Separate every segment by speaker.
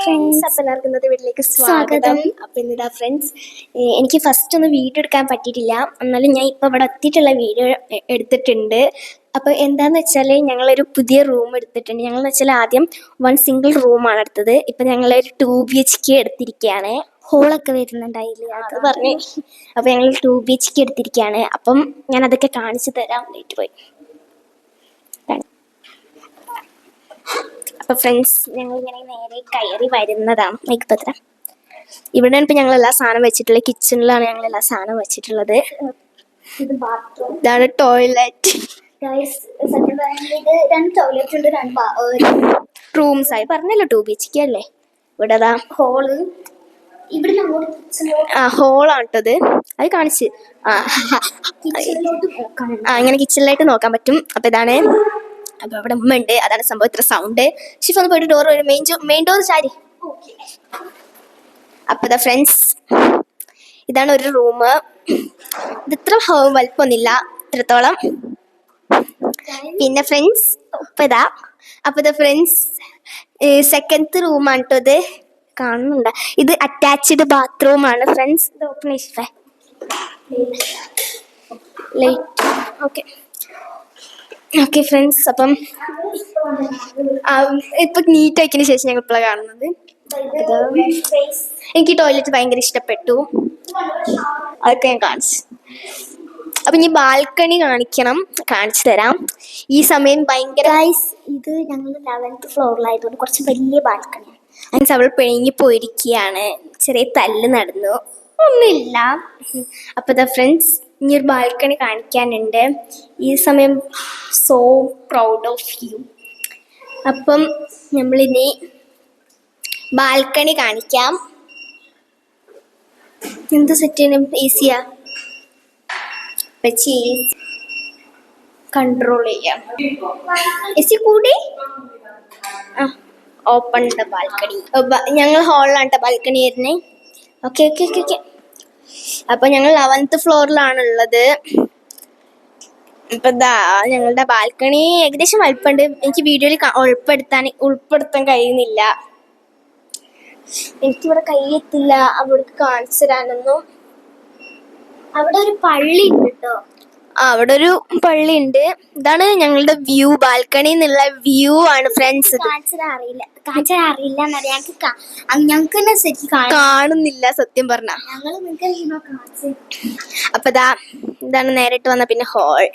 Speaker 1: Friends, അപ്പോൾ എല്ലാവർക്കും ഇന്നത്തെ വീട്ടിലേക്ക് സ്വാഗതം. അപ്പോൾ ഇന്നിതാ ഫ്രണ്ട്സ്, എനിക്ക് ഫസ്റ്റ് ഒന്ന് വീഡിയോ എടുക്കാൻ പറ്റിയിട്ടില്ല, എന്നാലും ഞാൻ ഇപ്പോൾ ഇവിടെ എത്തിയിട്ടുള്ള വീഡിയോ എടുത്തിട്ടുണ്ട്. അപ്പോൾ എന്താണെന്ന് വെച്ചാൽ ഞങ്ങളൊരു പുതിയ റൂം എടുത്തിട്ടുണ്ട്. ഞങ്ങളെന്ന് വെച്ചാൽ ആദ്യം 1 സിംഗിൾ റൂമാണ് എടുത്തത്. ഇപ്പം ഞങ്ങളൊരു 2 BHK എടുത്തിരിക്കുകയാണ്. ഹോളൊക്കെ വരുന്നുണ്ടായില്ല അത് പറഞ്ഞ്. അപ്പോൾ ഞങ്ങൾ 2 BHK എടുത്തിരിക്കുകയാണ്. അപ്പം ഞാൻ അതൊക്കെ കാണിച്ചു തരാം. ലേറ്റ് പോയി. അപ്പോൾ ഫ്രണ്ട്സ്, ഞങ്ങളിങ്ങനെ നേരെ കയറി വരുന്നതാണ്. മൈക്കപ്പത്ര ഇവിടെയാണ് ഇപ്പോൾ ഞങ്ങൾ എല്ലാ സാധനം വെച്ചിട്ടുള്ളത്. കിച്ചണിലാണ് ഞങ്ങൾ എല്ലാ സാധനം വെച്ചിട്ടുള്ളത്. ഇതാണ് ടോയ്ലറ്റ്.
Speaker 2: ടോയ്ലറ്റ് ഉണ്ട്, 2
Speaker 1: റൂംസ് ആയി പറഞ്ഞല്ലോ. 2 BHK അല്ലേ. ഇവിടെ അതാ
Speaker 2: ഹോള്. ഇവിടെ
Speaker 1: ഹോളാണ് കേട്ടത്. അത് കാണിച്ച് ഇങ്ങനെ കിച്ചണിലായിട്ട് നോക്കാൻ പറ്റും. അപ്പൊ ഇതാണ്. അപ്പൊ അവിടെ ഉമ്മ ഉണ്ട്. അതാണ് സംഭവം. ഇത്ര സൗണ്ട്. ഷിഫ് ഒന്ന് പോയിട്ട് ഡോർ മെയിൻ ഡോർ ചാരി. അപ്പൊ ഇതാ ഫ്രണ്ട്സ്, ഇതാണ് ഒരു റൂം. ഇത് ഇത്ര വലുപ്പമൊന്നുമില്ല, ഇത്രത്തോളം. പിന്നെ ഫ്രണ്ട്സ് അപ്പൊ ഇതാ ഫ്രണ്ട്സ്, സെക്കൻഡ് റൂമാണ് കേട്ടോ. ഇത് കാണുന്നുണ്ട്. ഇത് അറ്റാച്ച്ഡ് ബാത്റൂം ആണ് ഫ്രണ്ട്സ്. ഇത് ഓപ്പൺ ചെയ്യേ ലൈറ്റ്. ഓക്കെ ഫ്രണ്ട്സ്, അപ്പം ഇപ്പൊ നീറ്റ് ആക്കിയതിന് ശേഷം ഞങ്ങൾ ഇപ്പോഴാണ് കാണുന്നത്. എനിക്ക് ടോയ്ലറ്റ് ഭയങ്കര ഇഷ്ടപ്പെട്ടു. അതൊക്കെ ഞാൻ കാണിച്ചു. അപ്പൊ ഇനി ബാൽക്കണി കാണിച്ചു തരാം. ഈ സമയം ഭയങ്കര.
Speaker 2: ഇത് ഞങ്ങൾ 11th ഫ്ലോറിലായതുകൊണ്ട് കുറച്ച് വലിയ ബാൽക്കണിയാണ്.
Speaker 1: മീൻസ് അവൾ പിണങ്ങി പോയിരിക്കുകയാണ്. ചെറിയ തല്ല് നടന്നു. ഒന്നുമില്ല. അപ്പൊ ദാ ഫ്രണ്ട്സ്, ഇനി ഒരു ബാൽക്കണി കാണിക്കാനുണ്ട്. ഈ സമയം സോ പ്രൗഡ് ഓഫ് യു. അപ്പം നമ്മളിനി ബാൽക്കണി കാണിക്കാം. എന്ത് സെറ്റ് ചെയ്യണം? ഈസിയാ വെച്ച് കൺട്രോൾ ചെയ്യാം. എസി കൂടി ഓപ്പൺ ദ ബാൽക്കണി. ഞങ്ങൾ ഹാളിലാണ് ബാൽക്കണി വരുന്നത്. ഓക്കെ. അപ്പൊ ഞങ്ങൾ 11th ഫ്ലോറിലാണുള്ളത്. ഇപ്പൊ ഞങ്ങളുടെ ബാൽക്കണി ഏകദേശം വലിപ്പമുണ്ട്. എനിക്ക് വീഡിയോയിൽ ഉൾപ്പെടുത്താൻ കഴിയുന്നില്ല. എനിക്കിവിടെ കൈയെത്തില്ല അവിടേക്ക് കാണിച്ചു തരാനൊന്നും.
Speaker 2: അവിടെ ഒരു പള്ളി ഉണ്ട് കേട്ടോ.
Speaker 1: അവിടെ ഒരു പള്ളി ഉണ്ട്. ഇതാണ് ഞങ്ങളുടെ വ്യൂ. ബാൽക്കണി എന്നുള്ള വ്യൂ ആണ് ഫ്രണ്ട്സ്.
Speaker 2: അറിയില്ല ഞങ്ങൾക്ക്
Speaker 1: കാണുന്നില്ല സത്യം പറഞ്ഞ. അപ്പൊ ഇതാണ് നേരിട്ട് വന്ന പിന്നെ ഹോൾ.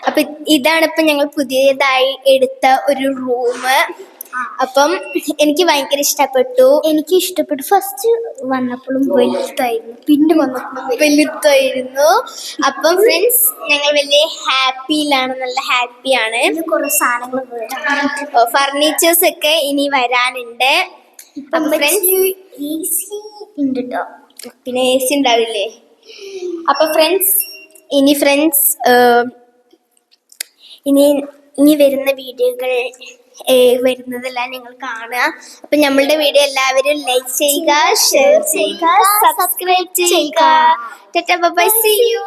Speaker 1: അപ്പൊ ഇതാണ് ഇപ്പൊ ഞങ്ങൾ പുതിയതായി എടുത്ത ഒരു റൂം. അപ്പം എനിക്ക് ഭയങ്കര ഇഷ്ടപ്പെട്ടു.
Speaker 2: ഫസ്റ്റ് വന്നപ്പോഴും വലുതായിരുന്നു, പിന്നെ വന്നപ്പോഴും
Speaker 1: വലുതായിരുന്നു. അപ്പം ഫ്രണ്ട്സ്, ഞങ്ങൾ വലിയ ഹാപ്പിയിലാണ്. നല്ല ഹാപ്പിയാണ്.
Speaker 2: കുറെ സാധനങ്ങൾ
Speaker 1: ഫർണിച്ചേഴ്സ് ഒക്കെ ഇനി വരാനുണ്ട്.
Speaker 2: ഉണ്ട് കേട്ടോ.
Speaker 1: പിന്നെ AC ഉണ്ടാവില്ലേ. അപ്പൊ ഫ്രണ്ട്സ്, ഇനി വരുന്ന വീഡിയോകൾ വരുന്നതെല്ലാം നിങ്ങൾ കാണുക. അപ്പൊ നമ്മളുടെ വീഡിയോ എല്ലാവരും ലൈക്ക് ചെയ്യുക, ഷെയർ ചെയ്യുക, സബ്സ്ക്രൈബ് ചെയ്യുക. Tata bye bye, see U.